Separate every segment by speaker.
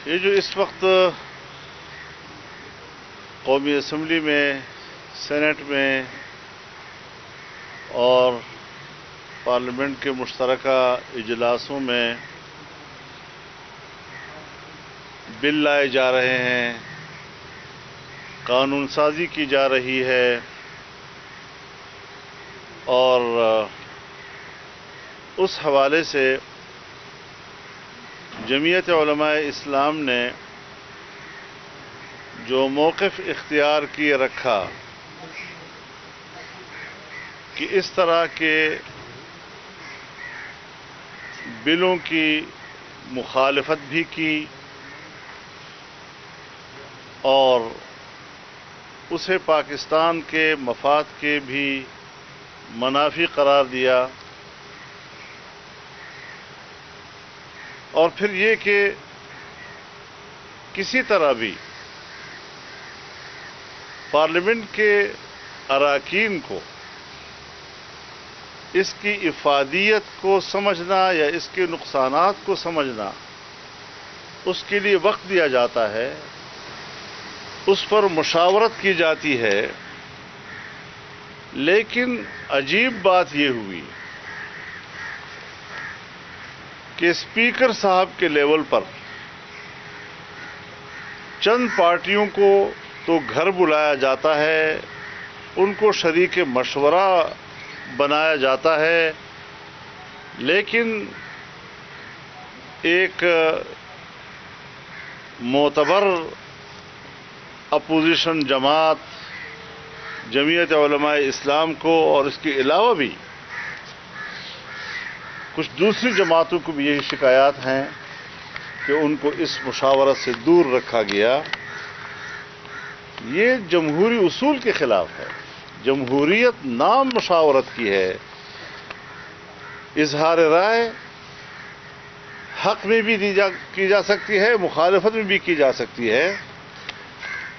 Speaker 1: یہ جو اس وقت قومی اسمبلی میں، سینٹ میں اور پارلیمنٹ کے مشترکہ اجلاسوں میں بل لائے جا رہے ہیں، قانون سازی کی جا رہی ہے اور اس حوالے سے جمعیت علماء اسلام نے جو موقف اختیار کیے رکھا کہ اس طرح کے بلوں کی مخالفت بھی کی اور اسے پاکستان کے مفاد کے بھی منافی قرار دیا، اور پھر یہ کہ کسی طرح بھی پارلیمنٹ کے اراکین کو اس کی افادیت کو سمجھنا یا اس کے نقصانات کو سمجھنا، اس کے لیے وقت دیا جاتا ہے، اس پر مشاورت کی جاتی ہے۔ لیکن عجیب بات یہ ہوئی کہ اسپیکر صاحب کے لیول پر چند پارٹیوں کو تو گھر بلایا جاتا ہے، ان کو شریک مشورہ بنایا جاتا ہے، لیکن ایک معتبر اپوزیشن جماعت جمعیت علماء اسلام کو اور اس کے علاوہ بھی کچھ دوسری جماعتوں کو بھی یہی شکایات ہیں کہ ان کو اس مشاورت سے دور رکھا گیا۔ یہ جمہوری اصول کے خلاف ہے۔ جمہوریت نام مشاورت کی ہے، اظہار رائے حق میں بھی کی جا سکتی ہے، مخالفت میں بھی کی جا سکتی ہے،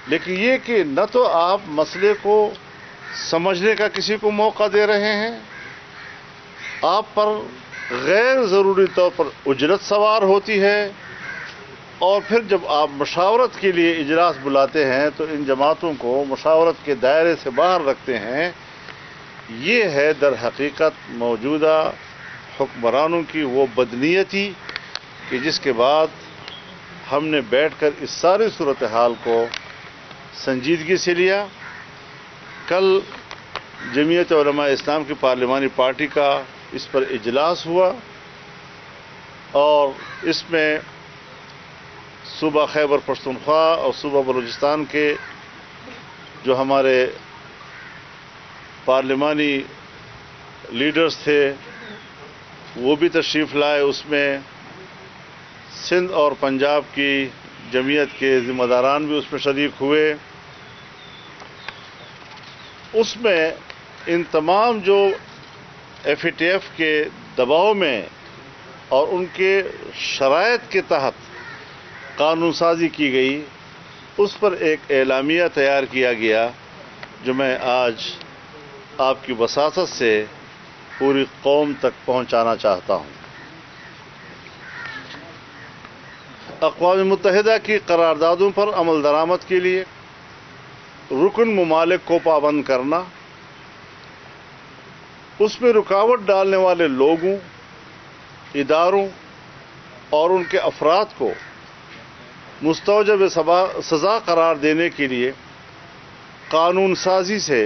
Speaker 1: لیکن یہ کہ نہ تو آپ مسئلے کو سمجھنے کا کسی کو موقع دے رہے ہیں، آپ پر غیر ضروری طور پر اجرت سوار ہوتی ہے، اور پھر جب آپ مشاورت کے لیے اجلاس بلاتے ہیں تو ان جماعتوں کو مشاورت کے دائرے سے باہر رکھتے ہیں۔ یہ ہے در حقیقت موجودہ حکمرانوں کی وہ بدنیتی کہ جس کے بعد ہم نے بیٹھ کر اس ساری صورتحال کو سنجیدگی سے لیا۔ کل جمعیت علماء اسلام کی پارلیمانی پارٹی کا اس پر اجلاس ہوا اور اس میں صوبہ خیبر پختونخوا اور صوبہ بلوچستان کے جو ہمارے پارلیمانی لیڈرز تھے وہ بھی تشریف لائے، اس میں سندھ اور پنجاب کی جمعیت کے ذمہ داران بھی اس میں شریک ہوئے۔ اس میں ان تمام جو ایف اے ٹی ایف کے دباؤ میں اور ان کے شرائط کے تحت قانون سازی کی گئی، اس پر ایک اعلامیہ تیار کیا گیا جو میں آج آپ کی وساطت سے پوری قوم تک پہنچانا چاہتا ہوں۔ اقوام متحدہ کی قراردادوں پر عمل درآمد کے لیے رکن ممالک کو پابند کرنا، اس میں رکاوٹ ڈالنے والے لوگوں، اداروں اور ان کے افراد کو مستوجب سزا قرار دینے کے لیے قانون سازی سے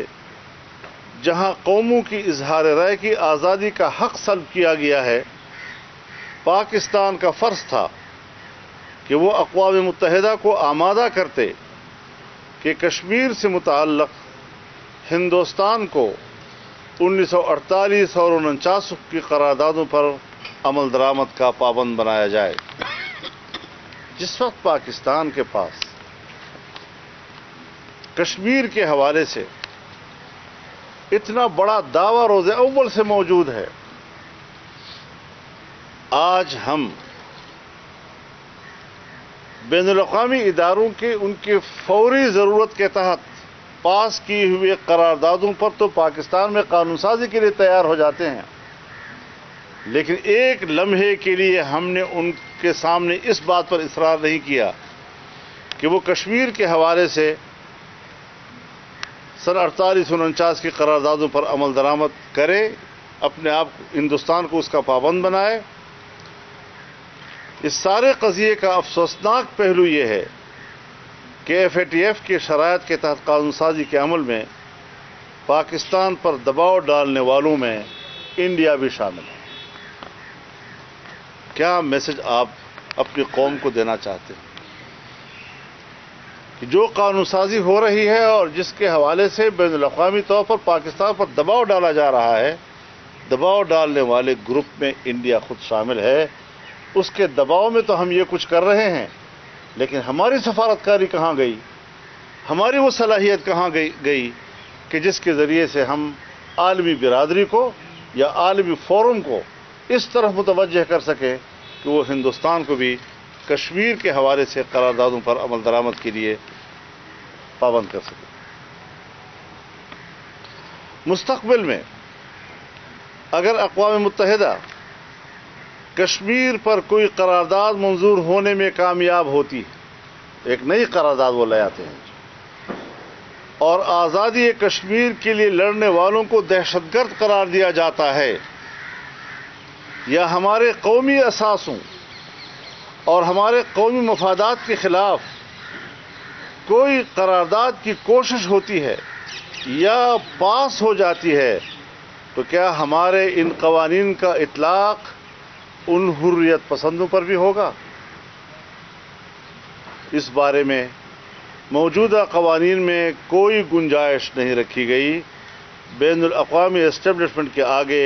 Speaker 1: جہاں قوموں کی اظہار رائے کی آزادی کا حق سلب کیا گیا ہے، پاکستان کا فرض تھا کہ وہ اقوام متحدہ کو آمادہ کرتے کہ کشمیر سے متعلق ہندوستان کو 1948 اور 49 کی قراردادوں پر عمل درآمد کا پابند بنایا جائے۔ جس وقت پاکستان کے پاس کشمیر کے حوالے سے اتنا بڑا دعویٰ روز اول سے موجود ہے، آج ہم بین الاقوامی اداروں کے ان کی فوری ضرورت کے تحت پاس کی ہوئے قراردادوں پر تو پاکستان میں قانون سازی کے لیے تیار ہو جاتے ہیں، لیکن ایک لمحے کے لیے ہم نے ان کے سامنے اس بات پر اصرار نہیں کیا کہ وہ کشمیر کے حوالے سے سن 48-49 کی قراردادوں پر عمل درآمد کرے، اپنے آپ ہندوستان کو اس کا پابند بنائے۔ اس سارے قضیے کا افسوسناک پہلو یہ ہے کہ FATF کے شرائط کے تحت قانون سازی کے عمل میں پاکستان پر دباؤ ڈالنے والوں میں انڈیا بھی شامل ہے۔ کیا میسج آپ اپنی قوم کو دینا چاہتے ہیں کہ جو قانون سازی ہو رہی ہے اور جس کے حوالے سے بین الاقوامی طور پر پاکستان پر دباؤ ڈالا جا رہا ہے، دباؤ ڈالنے والے گروپ میں انڈیا خود شامل ہے؟ اس کے دباؤ میں تو ہم یہ کچھ کر رہے ہیں، لیکن ہماری سفارتکاری کہاں گئی؟ ہماری وہ صلاحیت کہاں گئی کہ جس کے ذریعے سے ہم عالمی برادری کو یا عالمی فورم کو اس طرح متوجہ کر سکے کہ وہ ہندوستان کو بھی کشمیر کے حوالے سے قراردادوں پر عمل درآمد کے لیے پابند کر سکے۔ مستقبل میں اگر اقوام متحدہ کشمیر پر کوئی قرارداد منظور ہونے میں کامیاب ہوتی ہے، ایک نئی قرارداد وہ لے آتے ہیں اور آزادی کشمیر کے لیے لڑنے والوں کو دہشت گرد قرار دیا جاتا ہے، یا ہمارے قومی اثاثوں اور ہمارے قومی مفادات کے خلاف کوئی قرارداد کی کوشش ہوتی ہے یا پاس ہو جاتی ہے، تو کیا ہمارے ان قوانین کا اطلاق ان حریت پسندوں پر بھی ہوگا؟ اس بارے میں موجودہ قوانین میں کوئی گنجائش نہیں رکھی گئی۔ بین الاقوامی اسٹیبلشمنٹ کے آگے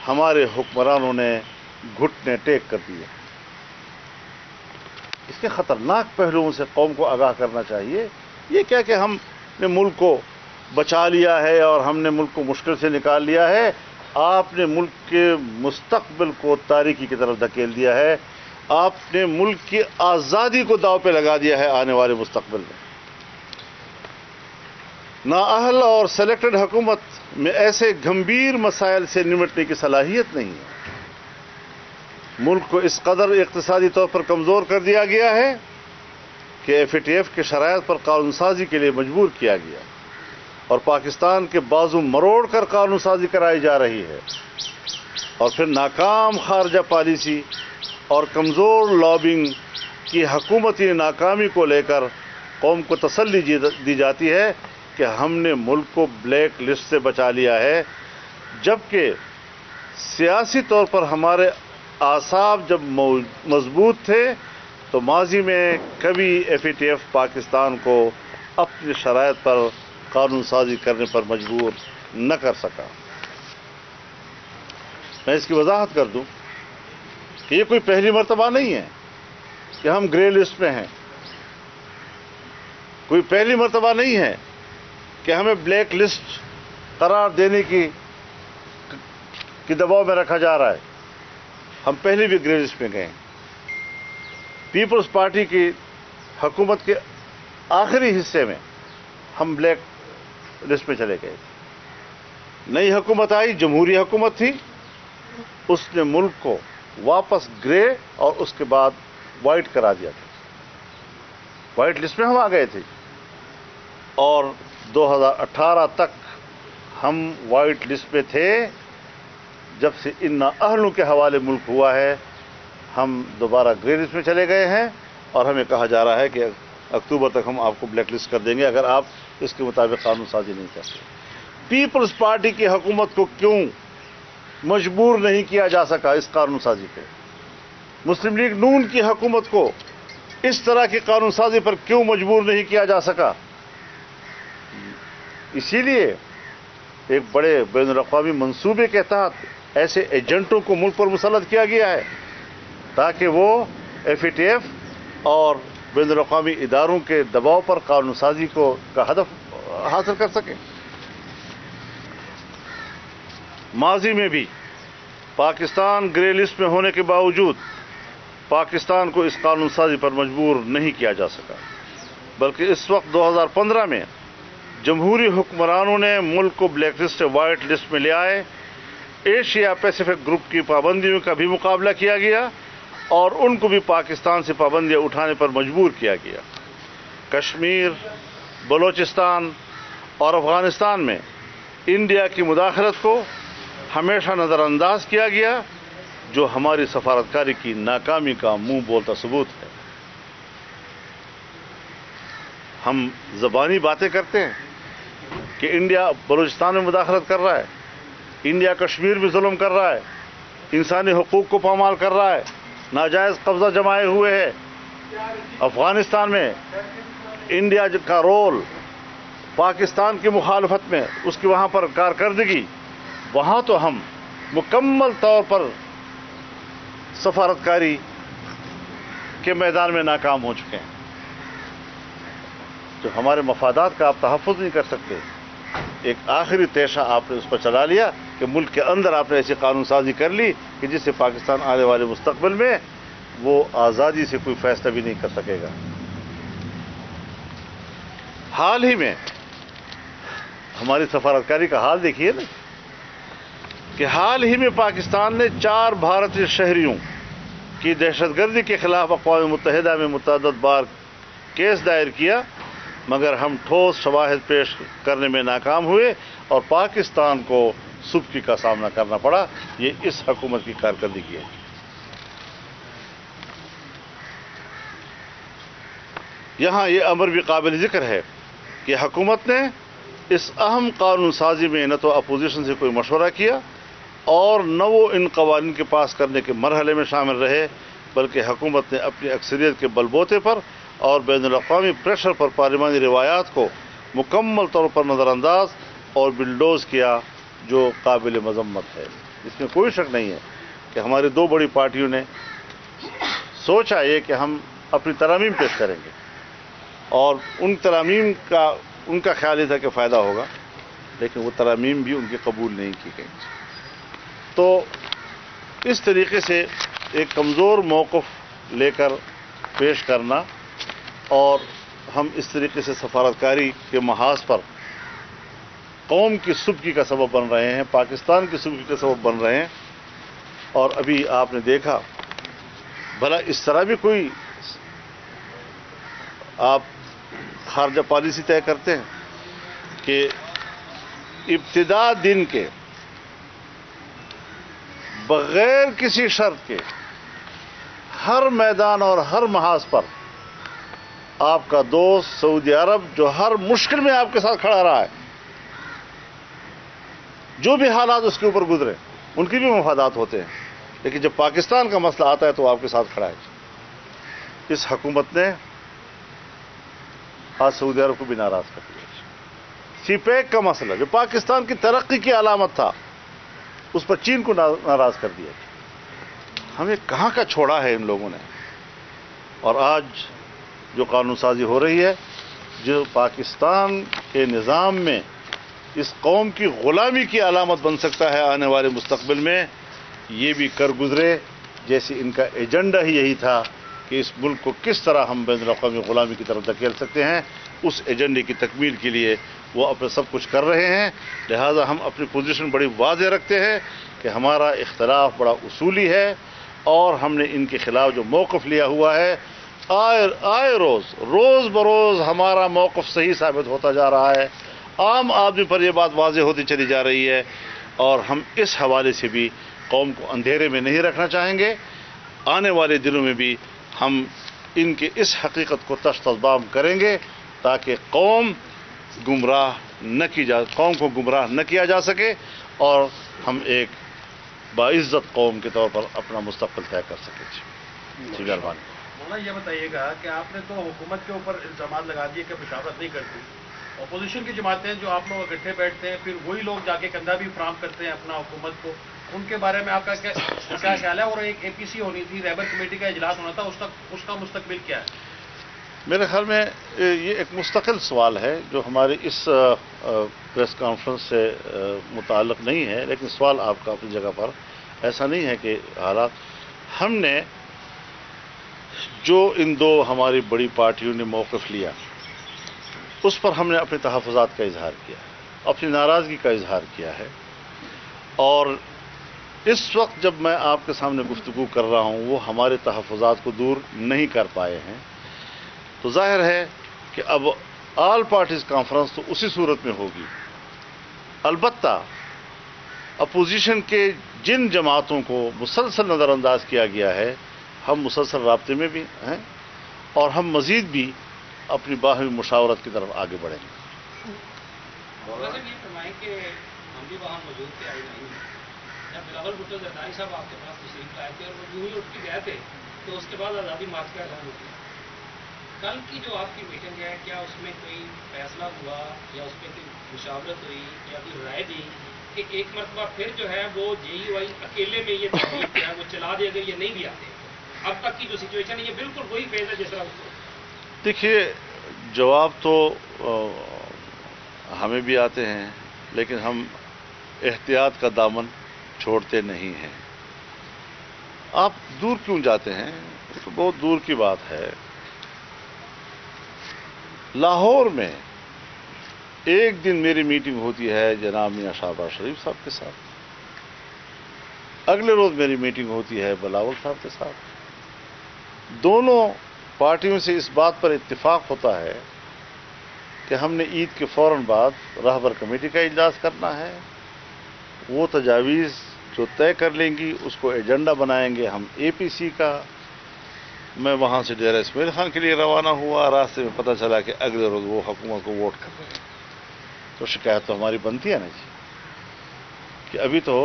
Speaker 1: ہمارے حکمرانوں نے گھٹنے ٹیک کر دیے۔ اس کے خطرناک پہلوؤں سے قوم کو آگاہ کرنا چاہیے۔ یہ کیا کہ ہم نے ملک کو بچا لیا ہے اور ہم نے ملک کو مشکل سے نکال لیا ہے، آپ نے ملک کے مستقبل کو تاریکی کی طرف دھکیل دیا ہے، آپ نے ملک کی آزادی کو داؤ پہ لگا دیا ہے۔ آنے والے مستقبل میں نااہل اور سلیکٹڈ حکومت میں ایسے گمبھیر مسائل سے نمٹنے کی صلاحیت نہیں ہے۔ ملک کو اس قدر اقتصادی طور پر کمزور کر دیا گیا ہے کہ FATF کے شرائط پر قانون سازی کے لیے مجبور کیا گیا اور پاکستان کے بازو مروڑ کر قانون سازی کرائی جا رہی ہے، اور پھر ناکام خارجہ پالیسی اور کمزور لابنگ کی حکومتی ناکامی کو لے کر قوم کو تسلی دی جاتی ہے کہ ہم نے ملک کو بلیک لسٹ سے بچا لیا ہے، جبکہ سیاسی طور پر ہمارے اعصاب جب مضبوط تھے تو ماضی میں کبھی FATF پاکستان کو اپنی شرائط پر قانون سازی کرنے پر مجبور نہ کر سکا۔ میں اس کی وضاحت کر دوں کہ یہ کوئی پہلی مرتبہ نہیں ہے کہ ہم گرے لسٹ میں ہیں، کوئی پہلی مرتبہ نہیں ہے کہ ہمیں بلیک لسٹ قرار دینے کی دباؤ میں رکھا جا رہا ہے۔ ہم پہلے بھی گرے لسٹ میں گئے ہیں۔ پیپلز پارٹی کی حکومت کے آخری حصے میں ہم بلیک لسٹ میں چلے گئے تھے۔ نئی حکومت آئی، جمہوری حکومت تھی، اس نے ملک کو واپس گرے اور اس کے بعد وائٹ کرا دیا تھا۔ وائٹ لسٹ میں ہم آ گئے تھے اور 2018 تک ہم وائٹ لسٹ میں تھے۔ جب سے ان نااہلوں کے حوالے ملک ہوا ہے، ہم دوبارہ گرے لسٹ میں چلے گئے ہیں اور ہمیں کہا جا رہا ہے کہ اکتوبر تک ہم آپ کو بلیک لسٹ کر دیں گے اگر آپ اس کے مطابق قانون سازی نہیں کرتے۔ پیپلز پارٹی کی حکومت کو کیوں مجبور نہیں کیا جا سکا اس قانون سازی پہ؟ مسلم لیگ نون کی حکومت کو اس طرح کی قانون سازی پر کیوں مجبور نہیں کیا جا سکا؟ اسی لیے ایک بڑے بین الاقوامی منصوبے کے تحت ایسے ایجنٹوں کو ملک پر مسلط کیا گیا ہے تاکہ وہ FATF اور بین الاقوامی اداروں کے دباؤ پر قانون سازی کا ہدف حاصل کر سکیں۔ ماضی میں بھی پاکستان گرے لسٹ میں ہونے کے باوجود پاکستان کو اس قانون سازی پر مجبور نہیں کیا جا سکا، بلکہ اس وقت 2015 میں جمہوری حکمرانوں نے ملک کو بلیک لسٹ سے وائٹ لسٹ میں لے آئے۔ ایشیا پیسیفک گروپ کی پابندیوں کا بھی مقابلہ کیا گیا اور ان کو بھی پاکستان سے پابندیاں اٹھانے پر مجبور کیا گیا۔ کشمیر، بلوچستان اور افغانستان میں انڈیا کی مداخلت کو ہمیشہ نظر انداز کیا گیا، جو ہماری سفارتکاری کی ناکامی کا منہ بولتا ثبوت ہے۔ ہم زبانی باتیں کرتے ہیں کہ انڈیا بلوچستان میں مداخلت کر رہا ہے، انڈیا کشمیر میں ظلم کر رہا ہے، انسانی حقوق کو پامال کر رہا ہے، ناجائز قبضہ جمائے ہوئے ہے۔ افغانستان میں انڈیا کا رول پاکستان کی مخالفت میں، اس کی وہاں پر کارکردگی، وہاں تو ہم مکمل طور پر سفارتکاری کے میدان میں ناکام ہو چکے ہیں۔ جو ہمارے مفادات کا آپ تحفظ نہیں کر سکتے، ایک آخری تیشہ آپ نے اس پر چلا لیا کہ ملک کے اندر آپ نے ایسی قانون سازی کر لی کہ جس سے پاکستان آنے والے مستقبل میں وہ آزادی سے کوئی فیصلہ بھی نہیں کر سکے گا۔ حال ہی میں ہماری سفارتکاری کا حال دیکھیے نا، کہ حال ہی میں پاکستان نے 4 بھارتی شہریوں کی دہشت گردی کے خلاف اقوام متحدہ میں متعدد بار کیس دائر کیا، مگر ہم ٹھوس شواہد پیش کرنے میں ناکام ہوئے اور پاکستان کو سبکی کا سامنا کرنا پڑا۔ یہ اس حکومت کی کارکردگی ہے۔ یہاں یہ امر بھی قابل ذکر ہے کہ حکومت نے اس اہم قانون سازی میں نہ تو اپوزیشن سے کوئی مشورہ کیا اور نہ وہ ان قوانین کے پاس کرنے کے مرحلے میں شامل رہے، بلکہ حکومت نے اپنی اکثریت کے بل بوتے پر اور بین الاقوامی پریشر پر پارلیمانی روایات کو مکمل طور پر نظر انداز اور بلڈوز کیا، جو قابل مذمت ہے۔ اس میں کوئی شک نہیں ہے کہ ہماری 2 بڑی پارٹیوں نے سوچا یہ کہ ہم اپنی ترامیم پیش کریں گے، اور ان ترامیم کا ان کا خیال یہ تھا کہ فائدہ ہوگا، لیکن وہ ترامیم بھی ان کی قبول نہیں کی گئی۔ تو اس طریقے سے ایک کمزور موقف لے کر پیش کرنا، اور ہم اس طریقے سے سفارتکاری کے محاذ پر قوم کی سبکی کا سبب بن رہے ہیں، پاکستان کی سبکی کا سبب بن رہے ہیں۔ اور ابھی آپ نے دیکھا، بھلا اس طرح بھی کوئی آپ خارجہ پالیسی طے کرتے ہیں کہ ابتدا دن کے بغیر کسی شرط کے ہر میدان اور ہر محاذ پر آپ کا دوست سعودی عرب، جو ہر مشکل میں آپ کے ساتھ کھڑا رہا ہے، جو بھی حالات اس کے اوپر گزرے، ان کی بھی مفادات ہوتے ہیں، لیکن جب پاکستان کا مسئلہ آتا ہے تو آپ کے ساتھ کھڑا ہے۔ اس حکومت نے آج سعودی عرب کو بھی ناراض کر دیا۔ سی پیک کا مسئلہ جو پاکستان کی ترقی کی علامت تھا، اس پر چین کو ناراض کر دیا۔ ہمیں کہاں کا چھوڑا ہے ان لوگوں نے؟ اور آج جو قانون سازی ہو رہی ہے، جو پاکستان کے نظام میں اس قوم کی غلامی کی علامت بن سکتا ہے آنے والے مستقبل میں، یہ بھی کر گزرے، جیسے ان کا ایجنڈا ہی یہی تھا کہ اس ملک کو کس طرح ہم بین الاقوامی غلامی کی طرف دھکیل سکتے ہیں۔ اس ایجنڈے کی تکمیل کے لیے وہ اپنے سب کچھ کر رہے ہیں۔ لہذا ہم اپنی پوزیشن بڑی واضح رکھتے ہیں کہ ہمارا اختلاف بڑا اصولی ہے، اور ہم نے ان کے خلاف جو موقف لیا ہوا ہے، آئے روز بروز ہمارا موقف صحیح ثابت ہوتا جا رہا ہے، عام آدمی پر یہ بات واضح ہوتی چلی جا رہی ہے، اور ہم اس حوالے سے بھی قوم کو اندھیرے میں نہیں رکھنا چاہیں گے۔ آنے والے دنوں میں بھی ہم ان کے اس حقیقت کو تشت البام کریں گے تاکہ قوم کو گمراہ نہ کیا جا سکے، اور ہم ایک باعزت قوم کے طور پر اپنا مستقبل طے کر سکیں۔ جی مہربانی۔
Speaker 2: مولانا یہ بتائیے گا کہ آپ نے تو حکومت کے اوپر الزامات لگا دیے کہ مشاورت نہیں کرتی، اپوزیشن کی جماعتیں جو آپ لوگ اکٹھے بیٹھتے ہیں، پھر وہی لوگ جا کے کندھا بھی فراہم کرتے ہیں اپنا حکومت کو، ان کے بارے میں آپ کا کیا خیال ہے؟ اور ایک APC ہونی تھی، رہبر کمیٹی کا اجلاس ہونا تھا، اس کا مستقبل کیا ہے؟
Speaker 1: میرے خیال میں یہ ایک مستقل سوال ہے جو ہماری اس پریس کانفرنس سے متعلق نہیں ہے، لیکن سوال آپ کا اپنی جگہ پر ایسا نہیں ہے کہ حالات ہم نے جو ان 2 ہماری بڑی پارٹیوں نے موقف لیا، اس پر ہم نے اپنے تحفظات کا اظہار کیا، اپنی ناراضگی کا اظہار کیا ہے، اور اس وقت جب میں آپ کے سامنے گفتگو کر رہا ہوں وہ ہمارے تحفظات کو دور نہیں کر پائے ہیں، تو ظاہر ہے کہ اب آل پارٹیز کانفرنس تو اسی صورت میں ہوگی۔ البتہ اپوزیشن کے جن جماعتوں کو مسلسل نظر انداز کیا گیا ہے، ہم مسلسل رابطے میں بھی ہیں اور ہم مزید بھی اپنی باہمی مشاورت کی طرف آگے بڑھیں گے۔
Speaker 3: یہ فرمائیں کہ ہم بھی وہاں موجود تھے آئی نہیں جب بلاول بھٹو زرداری صاحب آپ کے پاس تشریف لائے تھے اور وہ یوں ہی اٹھ کے گئے تھے تو اس کے بعد آزادی مارچ کا اعلان ہو گیا۔ کل کی جو آپ کی میٹنگ ہے کیا اس میں کوئی فیصلہ ہوا یا اس پہ کوئی مشاورت ہوئی یا کوئی رائے دی کہ ایک مرتبہ پھر جو ہے وہ JUI اکیلے میں یہ تحریک کیا وہ چلا دے اگر یہ نہیں بھی آتے؟ اب تک کی جو سچویشن ہے یہ بالکل وہی فیز ہے جس طرح اس کو
Speaker 1: دیکھیے، جواب تو ہمیں بھی آتے ہیں لیکن ہم احتیاط کا دامن چھوڑتے نہیں ہیں۔ آپ دور کیوں جاتے ہیں؟ تو بہت دور کی بات ہے۔ لاہور میں ایک دن میری میٹنگ ہوتی ہے جناب میاں شہباز شریف صاحب کے ساتھ، اگلے روز میری میٹنگ ہوتی ہے بلاول صاحب کے ساتھ۔ دونوں پارٹیوں سے اس بات پر اتفاق ہوتا ہے کہ ہم نے عید کے فوراً بعد رہبر کمیٹی کا اجلاس کرنا ہے، وہ تجاویز جو طے کر لیں گی اس کو ایجنڈا بنائیں گے ہم APC کا۔ میں وہاں سے ڈیرہ اسماعیل خان کے لیے روانہ ہوا، راستے میں پتہ چلا کہ اگلے روز وہ حکومت کو ووٹ کر رہے ہیں۔ تو شکایت تو ہماری بنتی ہے نا جی کہ ابھی تو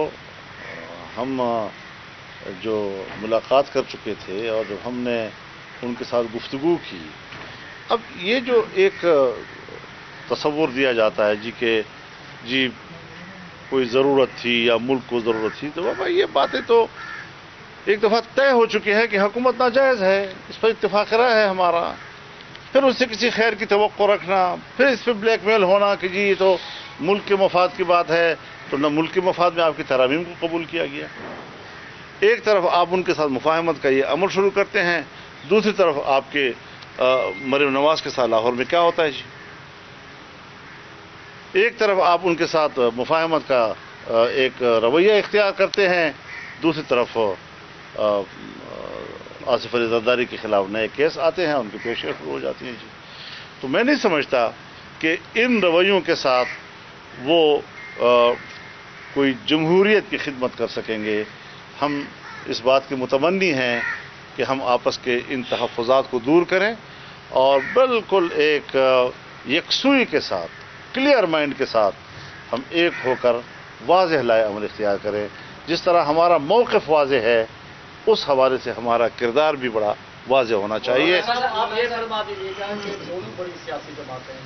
Speaker 1: ہم جو ملاقات کر چکے تھے اور جب ہم نے ان کے ساتھ گفتگو کی، اب یہ جو ایک تصور دیا جاتا ہے کہ جی کوئی ضرورت تھی یا ملک کو ضرورت تھی، تو بابا یہ باتیں تو ایک دفعہ طے ہو چکی ہے کہ حکومت ناجائز ہے، اس پر اتفاق رائے ہے ہمارا۔ پھر اس سے کسی خیر کی توقع رکھنا، پھر اس پہ بلیک میل ہونا کہ جی یہ تو ملک کے مفاد کی بات ہے، تو نہ ملک کے مفاد میں آپ کی ترامیم کو قبول کیا گیا۔ ایک طرف آپ ان کے ساتھ مفاہمت کا یہ عمل شروع کرتے ہیں، دوسری طرف آپ کے مریم نواز کے ساتھ لاہور میں کیا ہوتا ہے جی؟ ایک طرف آپ ان کے ساتھ مفاہمت کا ایک رویہ اختیار کرتے ہیں، دوسری طرف آصف علی زرداری کے خلاف نئے کیس آتے ہیں، ان کی پیشیاں شروع ہو جاتی ہیں جی۔ تو میں نہیں سمجھتا کہ ان رویوں کے ساتھ وہ کوئی جمہوریت کی خدمت کر سکیں گے۔ ہم اس بات کے متمنی ہیں کہ ہم آپس کے ان تحفظات کو دور کریں اور بالکل ایک یکسوئی کے ساتھ، کلیئر مائنڈ کے ساتھ ہم ایک ہو کر واضح لائے عمل اختیار کریں۔ جس طرح ہمارا موقف واضح ہے اس حوالے سے ہمارا کردار بھی بڑا واضح ہونا چاہیے۔
Speaker 4: آپ یہ فرما دیجیے گا کہ دونوں بڑی سیاسی جماعتیں ہیں،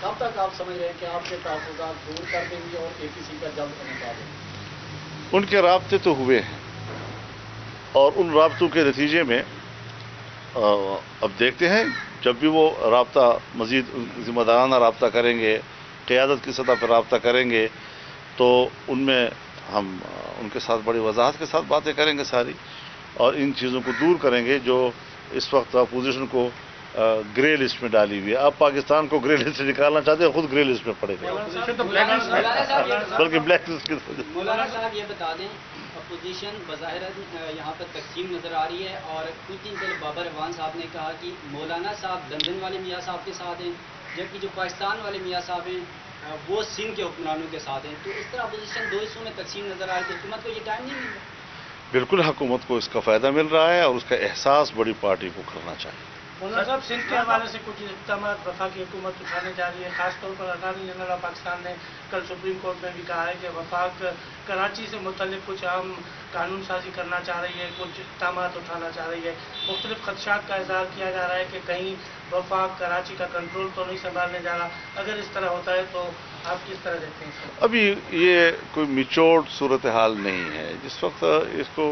Speaker 4: کب تک آپ سمجھ رہے ہیں کہ آپ کے تحفظات دور کر دیں گے اور APC کا جلد انعقاد ہوگا؟
Speaker 1: ان کے رابطے تو ہوئے ہیں اور ان رابطوں کے نتیجے میں اب دیکھتے ہیں، جب بھی وہ رابطہ مزید ذمہ دارانہ رابطہ کریں گے، قیادت کی سطح پر رابطہ کریں گے، تو ان میں ہم ان کے ساتھ بڑی وضاحت کے ساتھ باتیں کریں گے ساری، اور ان چیزوں کو دور کریں گے جو اس وقت اپوزیشن کو گرے لسٹ میں ڈالی ہوئی ہے۔ آپ پاکستان کو گرے لسٹ سے نکالنا چاہتے ہیں، خود گرے لسٹ میں پڑے گا، بلکہ بلیک لسٹ کی۔
Speaker 5: مولانا صاحب یہ بتا دیں، اپوزیشن بظاہر یہاں پر تقسیم نظر آ رہی ہے اور کچھ دن پہلے بابر اعوان صاحب نے کہا کہ مولانا صاحب لندن والے میاں صاحب کے ساتھ ہیں، جبکہ جو پاکستان والے میاں صاحب ہیں وہ سندھ کے حکمرانوں کے ساتھ ہیں۔ تو اس طرح اپوزیشن دو حصوں میں تقسیم نظر آ رہی ہے، حکومت کو یہ ٹائم نہیں مل رہا؟
Speaker 1: بالکل حکومت کو اس کا فائدہ مل رہا ہے اور اس کا احساس بڑی پارٹی کو کرنا چاہیے۔
Speaker 6: مولانا صاحب، سندھ کے حوالے سے کچھ اقدامات وفاقی حکومت اٹھانے جا رہی ہے، خاص طور پر اٹارنی جنرل آف پاکستان نے کل سپریم کورٹ میں بھی کہا ہے کہ وفاق کراچی سے متعلق کچھ اہم قانون سازی کرنا چاہ رہی ہے، کچھ اقدامات اٹھانا چاہ رہی ہے۔ مختلف خدشات کا اظہار کیا جا رہا ہے کہ کہیں وفاق کراچی کا کنٹرول تو نہیں سنبھالنے جا رہا۔ اگر اس طرح ہوتا ہے تو آپ کس طرح دیکھتے ہیں؟
Speaker 1: ابھی یہ کوئی میچورڈ صورتحال نہیں ہے، جس وقت اس کو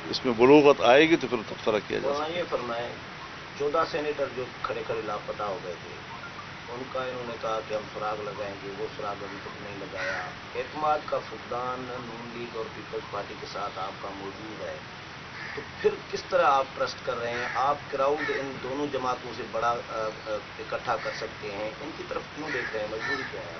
Speaker 1: اس میں بلوغت آئے گی تو پھر تبصرہ کیا جا سکتا ہے۔
Speaker 7: یہ فرمائیں 14 سینیٹر جو کھڑے کھڑے لاپتہ ہو گئے تھے، ان کا انہوں نے کہا کہ ہم سراغ لگائیں گے، وہ سراغ ابھی تک نہیں لگایا۔ اعتماد کا فقدان نون لیگ اور پیپلز پارٹی کے ساتھ آپ کا موجود ہے، تو پھر کس طرح آپ ٹرسٹ کر رہے ہیں؟ آپ کراؤڈ ان دونوں جماعتوں سے بڑا اکٹھا کر سکتے ہیں، ان کی طرف کیوں دیکھ رہے ہیں؟ مجبوری کیا ہے؟